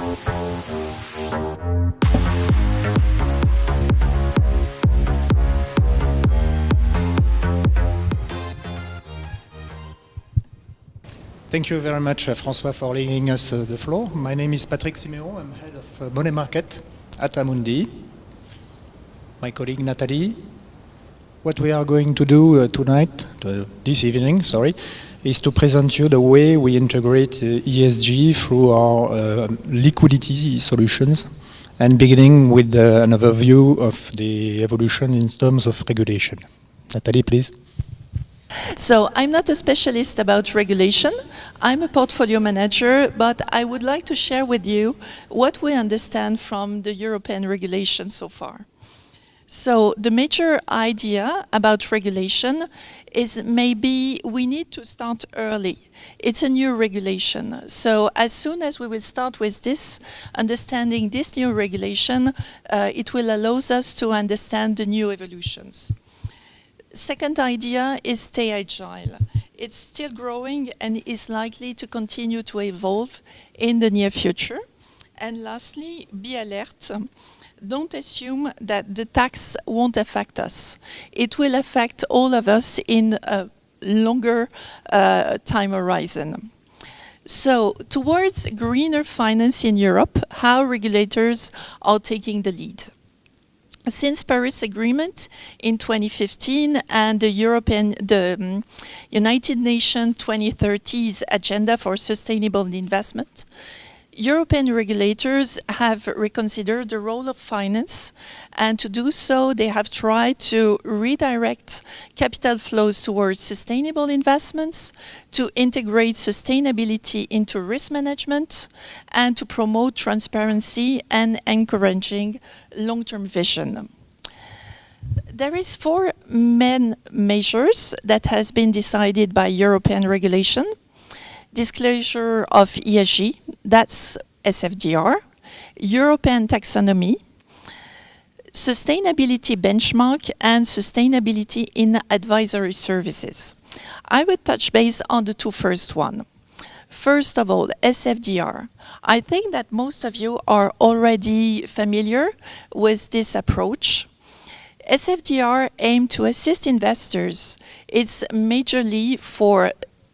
Thank you very much, François, for leaving us the floor. My name is Patrick Siméon. I'm head of money market at Amundi. My colleague Nathalie, what we are going to do this evening, is to present you the way we integrate ESG through our liquidity solutions, and beginning with an overview of the evolution in terms of regulation. Nathalie, please. So I'm not a specialist about regulation. I'm a portfolio manager, but I would like to share with you what we understand from the European regulation so far. So the major idea about regulation is maybe we need to start early. It's a new regulation. So as soon as we will start with this, understanding this new regulation, it will allow us to understand the new evolutions. Second idea is stay agile. It's still growing and is likely to continue to evolve in the near future. And lastly, be alert. Don't assume that the tax won't affect us. It will affect all of us in a longer time horizon. So, towards greener finance in Europe, how regulators are taking the lead. Since Paris Agreement in 2015 and the United Nations 2030's Agenda for Sustainable Investment, European regulators have reconsidered the role of finance, and to do so they have tried to redirect capital flows towards sustainable investments, to integrate sustainability into risk management, and to promote transparency and encouraging long-term vision. There is 4 main measures that has been decided by European regulation. Disclosure of ESG, that's SFDR, European taxonomy, sustainability benchmark, and sustainability in advisory services. I will touch base on the 2 first one. First of all, SFDR. I think that most of you are already familiar with this approach. SFDR aims to assist investors. It's majorly for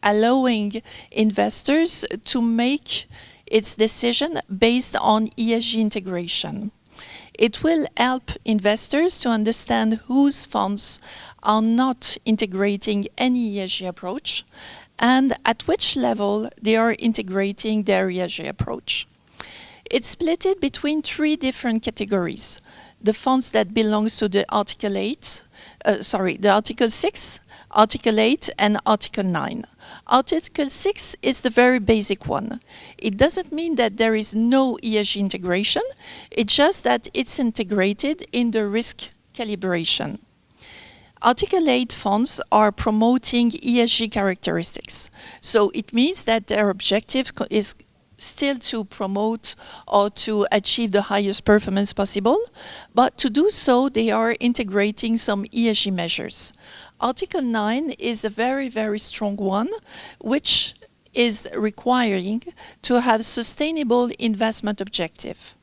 allowing investors to make its decision based on ESG integration. It will help investors to understand whose funds are not integrating any ESG approach and at which level they are integrating their ESG approach. It's split between 3 different categories. The funds that belongs to the Article 6, Article 8 and Article 9. Article 6 is the very basic one. It doesn't mean that there is no ESG integration, it's just that it's integrated in the risk calibration. Article 8 funds are promoting ESG characteristics. So it means that their objective is still to promote or to achieve the highest performance possible, but to do so they are integrating some ESG measures. Article 9 is a very, very strong one, which is requiring to have sustainable investment objective.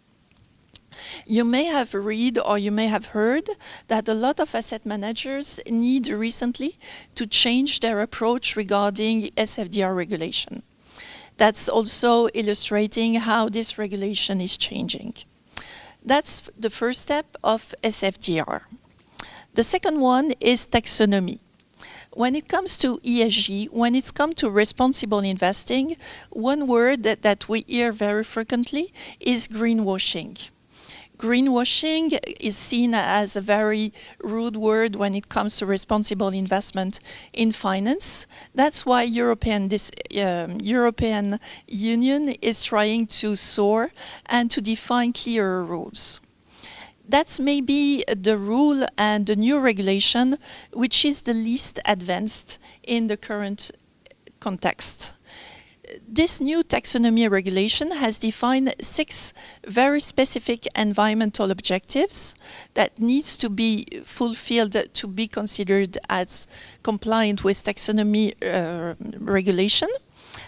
You may have read or you may have heard that a lot of asset managers need recently to change their approach regarding SFDR regulation. That's also illustrating how this regulation is changing. That's the first step of SFDR. The second one is taxonomy. When it comes to ESG, when it's come to responsible investing, one word that we hear very frequently is greenwashing. Greenwashing is seen as a very rude word when it comes to responsible investment in finance. That's why European Union is trying to soar and to define clearer rules. That's maybe the rule and the new regulation which is the least advanced in the current context. This new taxonomy regulation has defined 6 very specific environmental objectives that needs to be fulfilled to be considered as compliant with taxonomy regulation.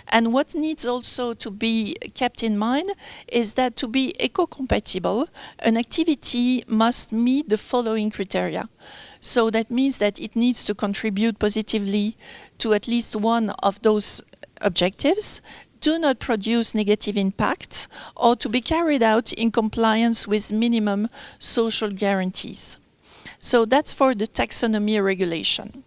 And what needs also to be kept in mind is that to be eco-compatible, an activity must meet the following criteria. So that means that it needs to contribute positively to at least one of those objectives, do not produce negative impact, or to be carried out in compliance with minimum social guarantees. So that's for the taxonomy regulation.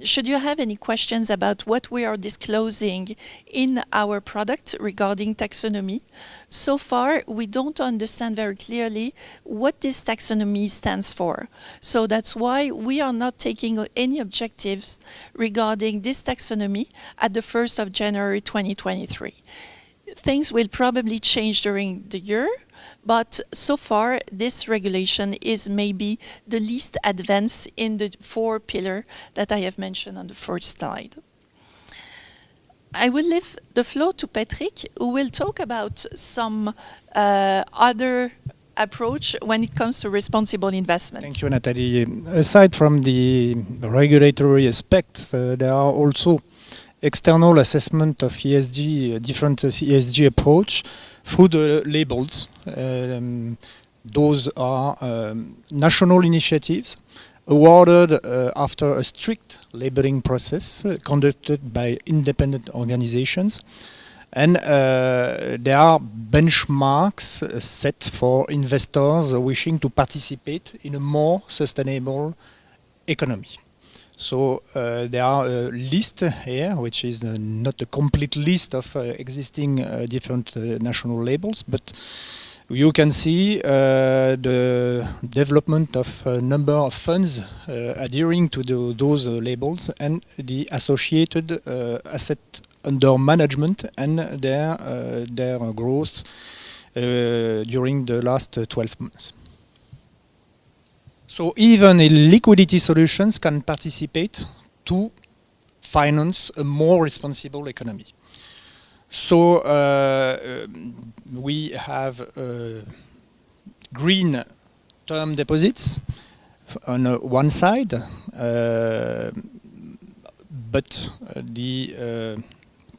Should you have any questions about what we are disclosing in our product regarding taxonomy? So far, we don't understand very clearly what this taxonomy stands for. So that's why we are not taking any objectives regarding this taxonomy at the 1st of January 2023. Things will probably change during the year, but so far this regulation is maybe the least advanced in the 4 pillars that I have mentioned on the first slide. I will leave the floor to Patrick, who will talk about some other approach when it comes to responsible investment. Thank you, Nathalie. Aside from the regulatory aspects, there are also external assessment of ESG, different ESG approach through the labels. Those are national initiatives awarded after a strict labeling process conducted by independent organizations. And there are benchmarks set for investors wishing to participate in a more sustainable economy. So there are a list here, which is not a complete list of existing different national labels, but you can see the development of a number of funds adhering to those labels and the associated asset under management and their growth during the last 12 months. So even liquidity solutions can participate to finance a more responsible economy. So we have green term deposits on one side, but the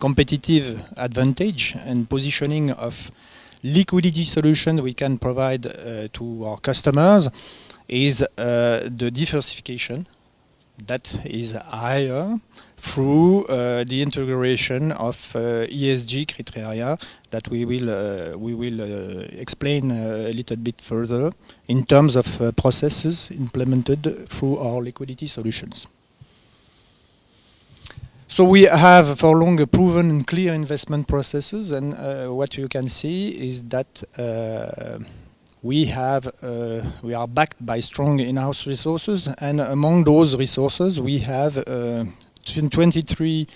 competitive advantage and positioning of liquidity solutions we can provide to our customers is the diversification that is higher through the integration of ESG criteria that we will explain a little bit further in terms of processes implemented through our liquidity solutions. So we have for long proven and clear investment processes, and what you can see is that we are backed by strong in-house resources, and among those resources we have 23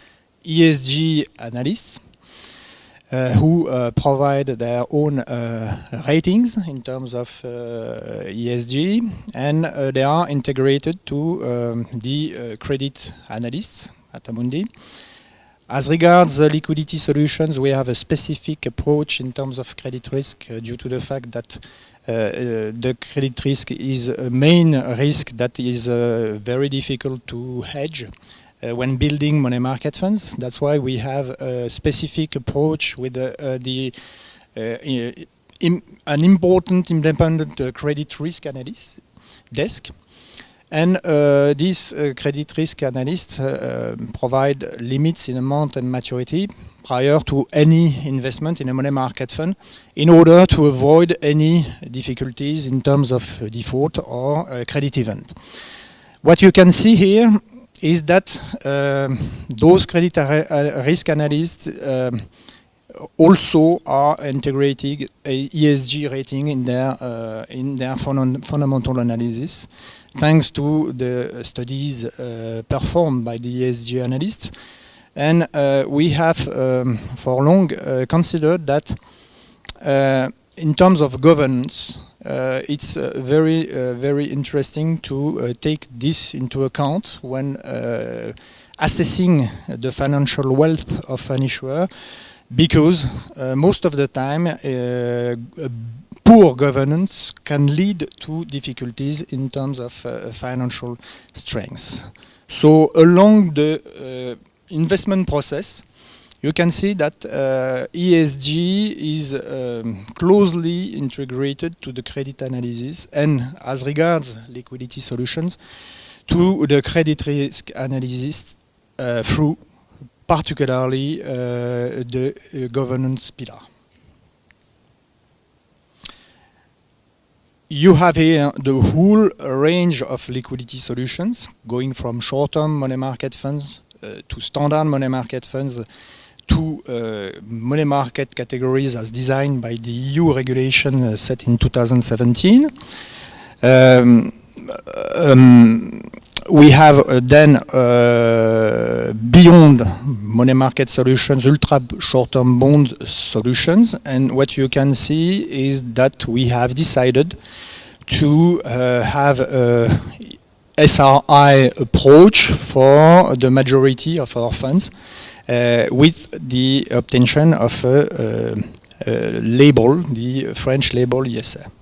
ESG analysts who provide their own ratings in terms of ESG, and they are integrated to the credit analysts at Amundi. As regards liquidity solutions, we have a specific approach in terms of credit risk due to the fact that the credit risk is a main risk that is very difficult to hedge when building money market funds. That's why we have a specific approach with an important independent credit risk analyst desk. And these credit risk analysts provide limits in amount and maturity prior to any investment in a money market fund in order to avoid any difficulties in terms of default or credit event. What you can see here is that those credit risk analysts also are integrating a ESG rating in their fundamental analysis, thanks to the studies performed by the ESG analysts. And we have for long considered that in terms of governance, it's very interesting to take this into account when assessing the financial wealth of an issuer, because most of the time poor governance can lead to difficulties in terms of financial strength. So along the investment process, you can see that ESG is closely integrated to the credit analysis and, as regards liquidity solutions, to the credit risk analysis through particularly the governance pillar. You have here the whole range of liquidity solutions, going from short-term money market funds to standard money market funds to money market categories as designed by the EU regulation set in 2017. We have then beyond money market solutions, ultra short-term bond solutions, and what you can see is that we have decided to have a SRI approach for the majority of our funds with the obtention of a label, the French label ESR.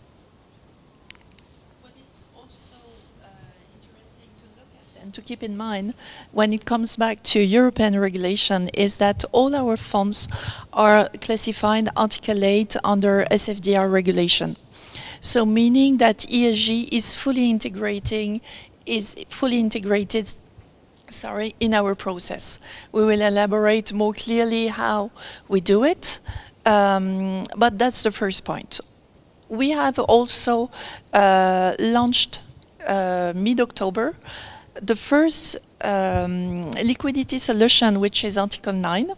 To keep in mind, when it comes back to European regulation, is that all our funds are classified Article 8 under SFDR regulation. So meaning that ESG is fully integrated in our process. We will elaborate more clearly how we do it, but that's the first point. We have also launched mid-October the first liquidity solution, which is Article 9.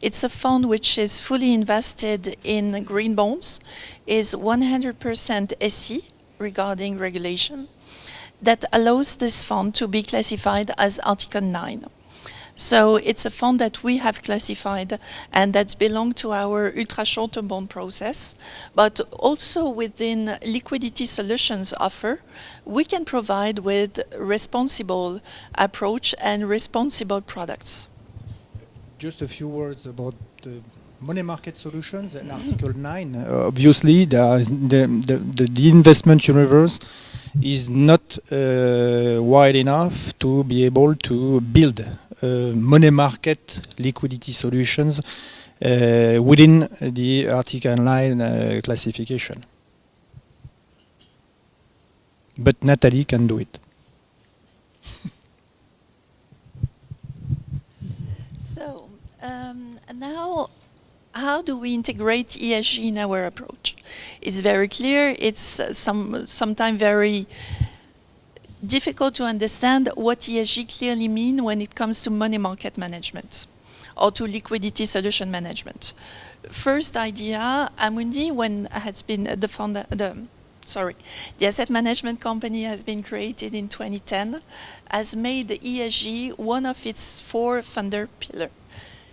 It's a fund which is fully invested in green bonds, is 100% SE regarding regulation, that allows this fund to be classified as Article 9. So it's a fund that we have classified and that belongs to our ultra short-term bond process. But also within liquidity solutions offer, we can provide with responsible approach and responsible products. Just a few words about the money market solutions and Article 9. Obviously, the investment universe is not wide enough to be able to build money market liquidity solutions within the Article 9 classification. But Nathalie can do it. So now, how do we integrate ESG in our approach? It's very clear. It's sometimes very difficult to understand what ESG clearly means when it comes to money market management or to liquidity solution management. First idea, Amundi, when has been the asset management company has been created in 2010, has made the ESG one of its 4 funder pillars.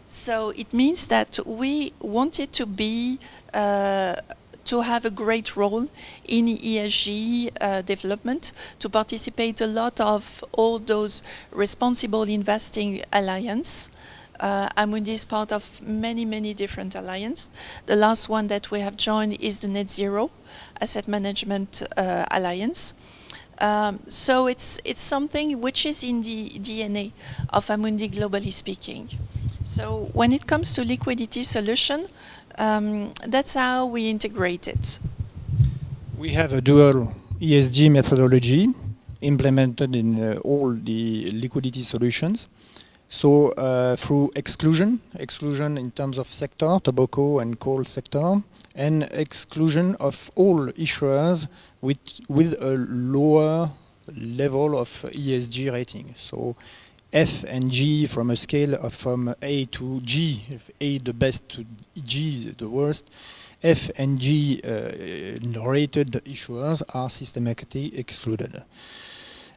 So it means that we wanted to be to have a great role in ESG development, to participate a lot of all those responsible investing alliance. Amundi is part of many, many different alliances. The last one that we have joined is the Net Zero Asset Management Alliance. So it's something which is in the DNA of Amundi, globally speaking. So when it comes to liquidity solution, that's how we integrate it. We have a dual ESG methodology implemented in all the liquidity solutions. So through exclusion in terms of sector, tobacco and coal sector, and exclusion of all issuers with a lower level of ESG rating. So F and G from a scale of from A to G, A the best to G the worst, F and G rated issuers are systematically excluded.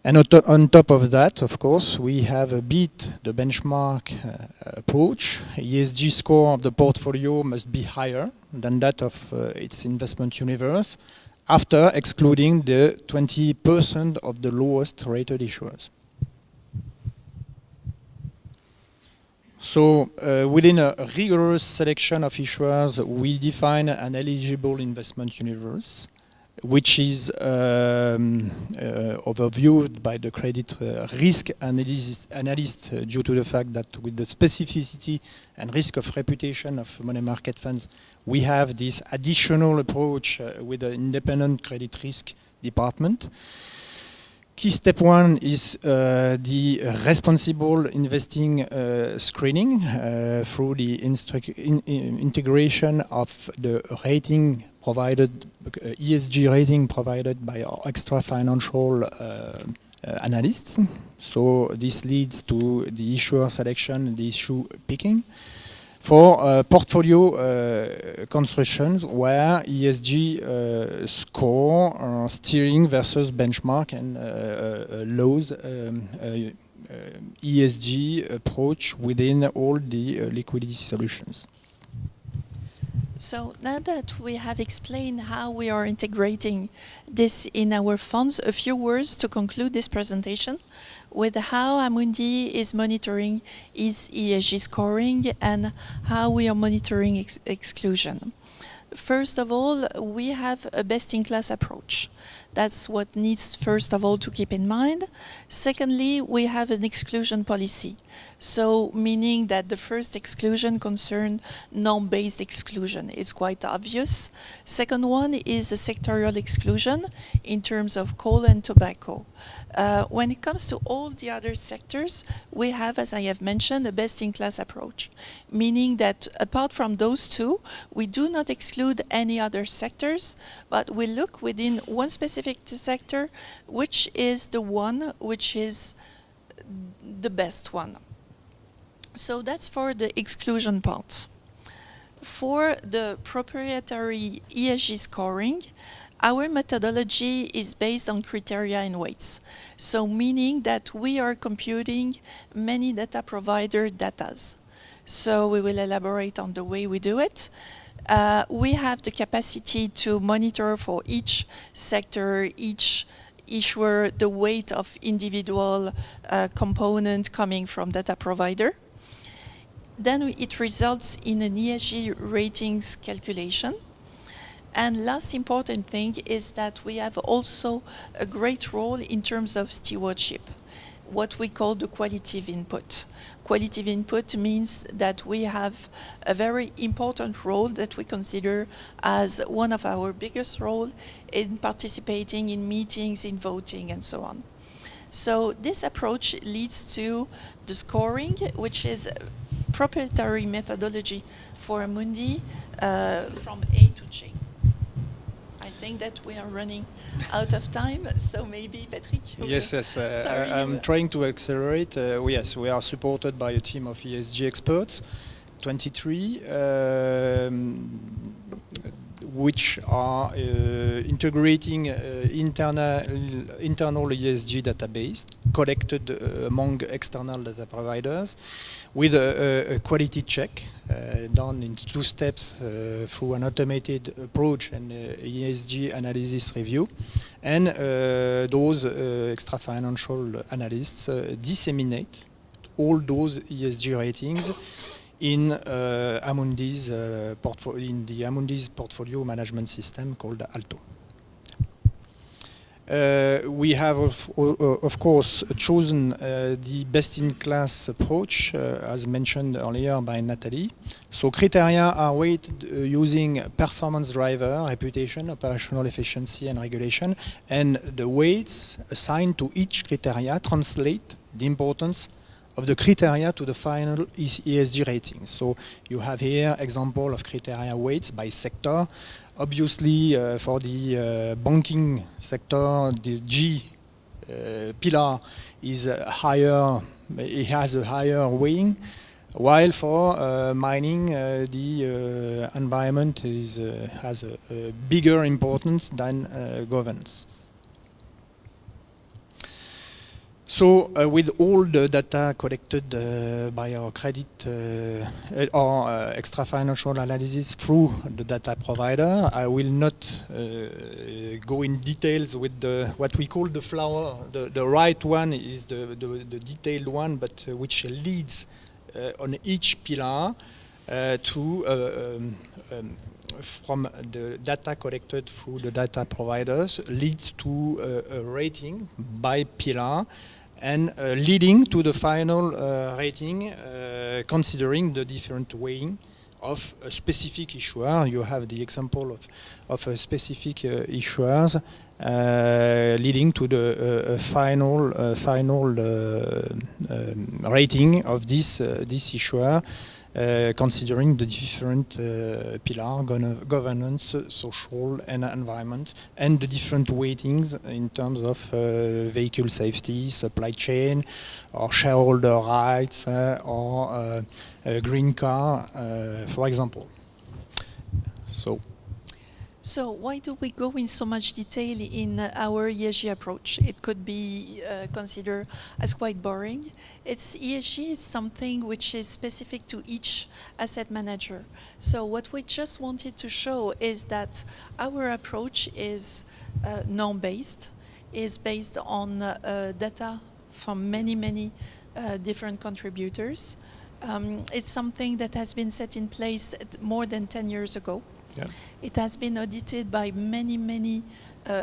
And on top of that, of course, we have beat the benchmark approach. ESG score of the portfolio must be higher than that of its investment universe after excluding the 20% of the lowest rated issuers. So within a rigorous selection of issuers, we define an eligible investment universe which is overviewed by the credit risk analyst due to the fact that with the specificity and risk of reputation of money market funds, we have this additional approach with an independent credit risk department. Key step one is the responsible investing screening through the integration of the rating provided, ESG rating provided by our extra financial analysts. So this leads to the issuer selection, the issue picking. For portfolio constructions where ESG score steering versus benchmark and Low's ESG approach within all the liquidity solutions. So now that we have explained how we are integrating this in our funds, a few words to conclude this presentation with how Amundi is monitoring its ESG scoring and how we are monitoring exclusion. First of all, we have a best-in-class approach. That's what needs, first of all, to keep in mind. Secondly, we have an exclusion policy. So, meaning that the first exclusion concerned norm-based exclusion. It's quite obvious. Second one is a sectorial exclusion in terms of coal and tobacco. When it comes to all the other sectors, we have, as I have mentioned, a best-in-class approach, meaning that apart from those two, we do not exclude any other sectors, but we look within one specific sector, which is the one which is the best one. So that's for the exclusion part. For the proprietary ESG scoring, our methodology is based on criteria and weights. So meaning that we are computing many data provider datas. So we will elaborate on the way we do it. We have the capacity to monitor for each sector, each issuer, the weight of individual component coming from data provider. Then it results in an ESG ratings calculation. And last important thing is that we have also a great role in terms of stewardship, what we call the qualitative input. Qualitative input means that we have a very important role that we consider as one of our biggest role in participating in meetings, in voting, and so on. So this approach leads to the scoring, which is proprietary methodology for Amundi from A to J. I think that we are running out of time, so maybe Patrick. Yes, I'm trying to accelerate. Yes, we are supported by a team of ESG experts, 23, which are integrating internal ESG database collected among external data providers with a quality check done in 2 steps through an automated approach and ESG analysis review. And those extra financial analysts disseminate all those ESG ratings in Amundi's portfolio management system called Alto. We have, of course, chosen the best-in-class approach, as mentioned earlier by Nathalie. So criteria are weighted using performance driver, reputation, operational efficiency, and regulation. And the weights assigned to each criteria translate the importance of the criteria to the final ESG ratings. So you have here example of criteria weights by sector. Obviously, for the banking sector, the G pillar is higher. It has a higher weighting, while for mining, the environment has a bigger importance than governance. So with all the data collected by our credit or extra financial analysis through the data provider, I will not go in details with what we call the flower. The right one is the detailed one, but which leads on each pillar to from the data collected through the data providers leads to a rating by pillar and leading to the final rating considering the different weighing of a specific issuer. You have the example of a specific issuers leading to the final rating of this issuer, considering the different pillar, governance, social and environment, and the different weightings in terms of vehicle safety, supply chain, or shareholder rights, or green car, for example. So why do we go in so much detail in our ESG approach? It could be considered as quite boring. ESG is something which is specific to each asset manager. So what we just wanted to show is that our approach is norm-based, is based on data from many different contributors. It's something that has been set in place more than 10 years ago. Yeah. It has been audited by many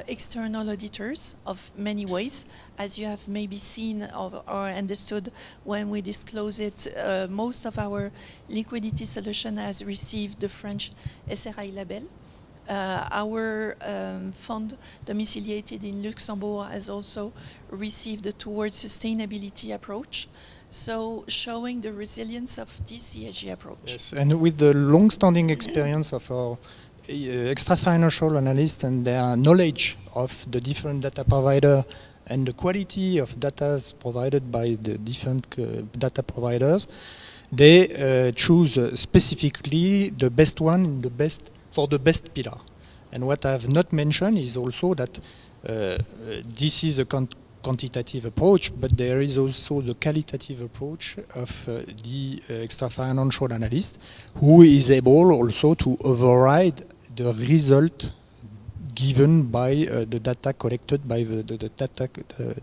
external auditors of many ways, as you have maybe seen or understood when we disclose it. Most of our liquidity solution has received the French SRI label. Our fund domiciliated in Luxembourg has also received the Towards Sustainability approach. So showing the resilience of this ESG approach. Yes, and with the long-standing experience of our extra-financial analysts and their knowledge of the different data provider and the quality of data provided by the different data providers, they choose specifically the best one, for the best pillar. And what I have not mentioned is also that this is a quantitative approach, but there is also the qualitative approach of the extra-financial analyst, who is able also to override the result given by the data collected by the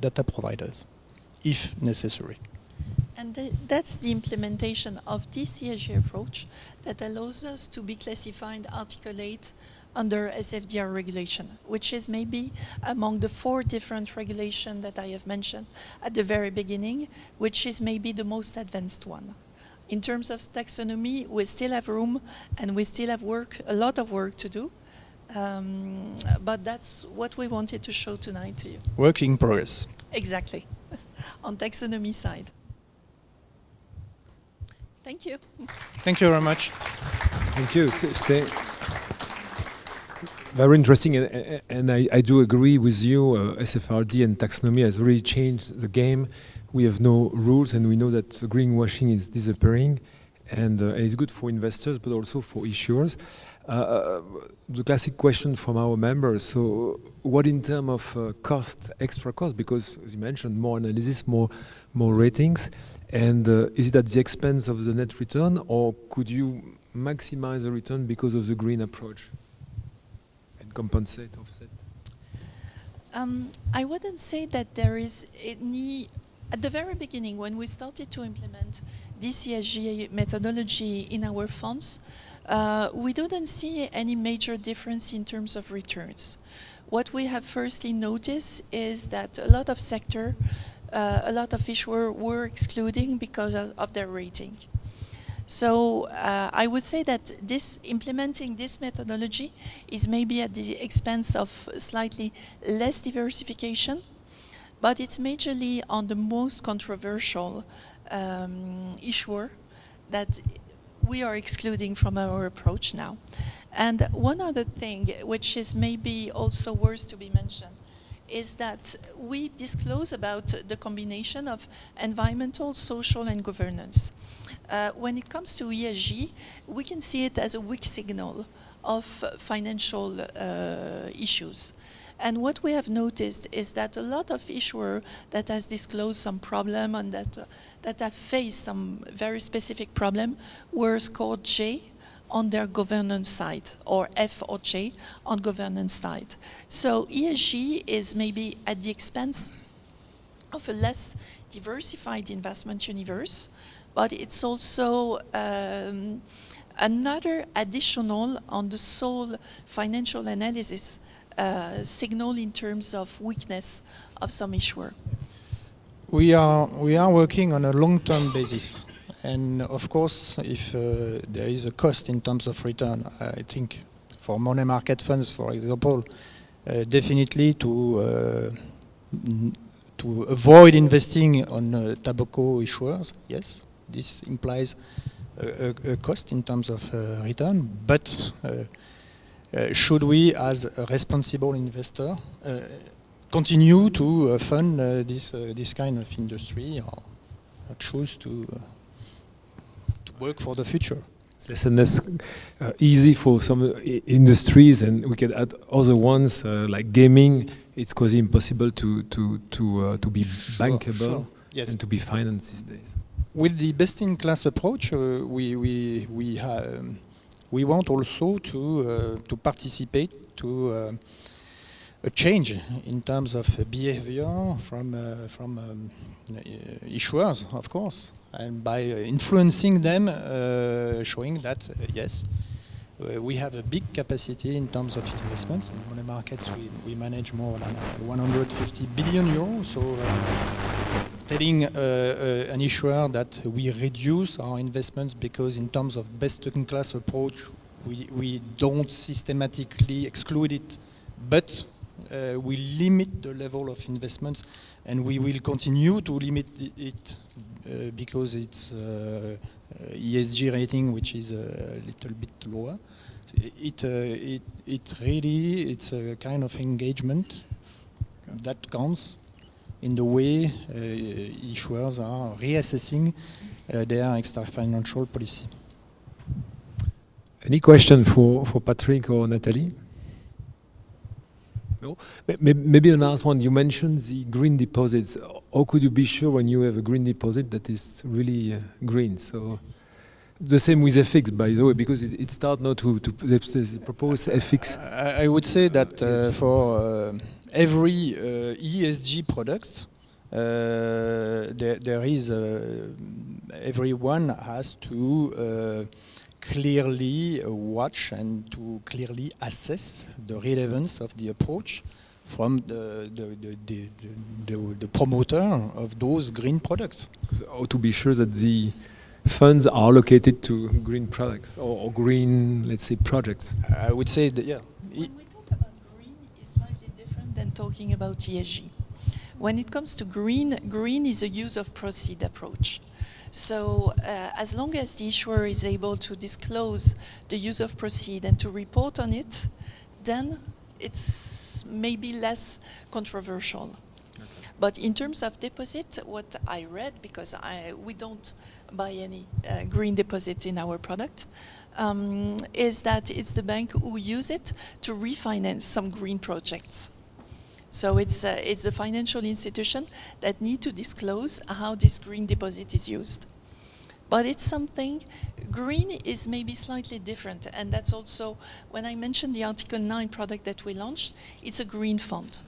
data providers, if necessary. And that's the implementation of this ESG approach that allows us to be classified Article 8 under SFDR regulation, which is maybe among the 4 different regulations that I have mentioned at the very beginning, which is maybe the most advanced one. In terms of taxonomy, we still have room and we still have a lot of work to do, but that's what we wanted to show tonight to you. Work in progress. Exactly, on taxonomy side. Thank you. Thank you very much. Thank you. Very interesting, and I do agree with you. SFRD and taxonomy has really changed the game. We have no rules, and we know that greenwashing is disappearing, and it's good for investors, but also for issuers. The classic question from our members: so, what in terms of cost, extra cost? Because, as you mentioned, more analysis, more ratings, and is it at the expense of the net return, or could you maximize the return because of the green approach? Compensate, offset? I wouldn't say that there is any. At the very beginning, when we started to implement this ESG methodology in our funds, we didn't see any major difference in terms of returns. What we have firstly noticed is that a lot of sector, a lot of issuers were excluding because of their rating. So I would say that implementing this methodology is maybe at the expense of slightly less diversification, but it's majorly on the most controversial issuer that we are excluding from our approach now. And one other thing, which is maybe also worth to be mentioned, is that we disclose about the combination of environmental, social, and governance. When it comes to ESG, we can see it as a weak signal of financial issues. And what we have noticed is that a lot of issuers that has disclosed some problem and that have faced some very specific problem were scored J on their governance side, or F or J on governance side. So ESG is maybe at the expense of a less diversified investment universe, but it's also another additional on the sole financial analysis signal in terms of weakness of some issuer? We are working on a long-term basis, and of course, if there is a cost in terms of return, I think for money market funds, for example, definitely to avoid investing on tobacco issuers, yes, this implies a cost in terms of return, but should we, as a responsible investor, continue to fund this kind of industry, or choose to work for the future? It's less and less easy for some industries, and we can add other ones like gaming. It's quasi impossible to be bankable sure. Yes. and to be financed these days. With the best-in-class approach, we want also to participate to a change in terms of behavior from issuers, of course, and by influencing them, showing that yes, we have a big capacity in terms of investment. In money markets, we manage more than 150 billion euros. So telling an issuer that we reduce our investments because in terms of best-in-class approach, we don't systematically exclude it, but we limit the level of investments, and we will continue to limit it because it's ESG rating, which is a little bit lower. It's a kind of engagement that counts in the way issuers are reassessing their extra-financial policy. Any question for Patrick or Nathalie? No? Maybe a last one. You mentioned the green deposits. How could you be sure when you have a green deposit that is really green? So the same with FX, by the way, because it starts now to propose FX. I would say that for every ESG product, there is everyone has to clearly watch and to clearly assess the relevance of the approach from the promoter of those green products. Or to be sure that the funds are allocated to green products or green, let's say, projects. I would say that, yeah. When we talk about green, it's slightly different than talking about ESG. When it comes to green, green is a use of proceed approach. So as long as the issuer is able to disclose the use of proceed and to report on it, then it's maybe less controversial. Okay. But in terms of deposit, what I read, because we don't buy any green deposit in our product, is that it's the bank who use it to refinance some green projects. So it's the financial institution that need to disclose how this green deposit is used. But it's something, green is maybe slightly different, and that's also, when I mentioned the Article 9 product that we launched, it's a green fund.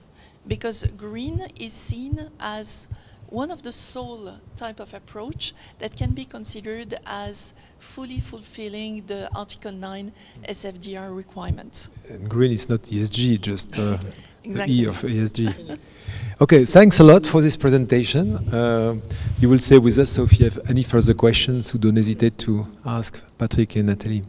Because green is seen as one of the sole type of approach that can be considered as fully fulfilling the Article 9 SFDR requirement. And green is not ESG, just exactly. the E of ESG. Okay, thanks a lot for this presentation. You will stay with us, so if you have any further questions, don't hesitate to ask Patrick and Nathalie.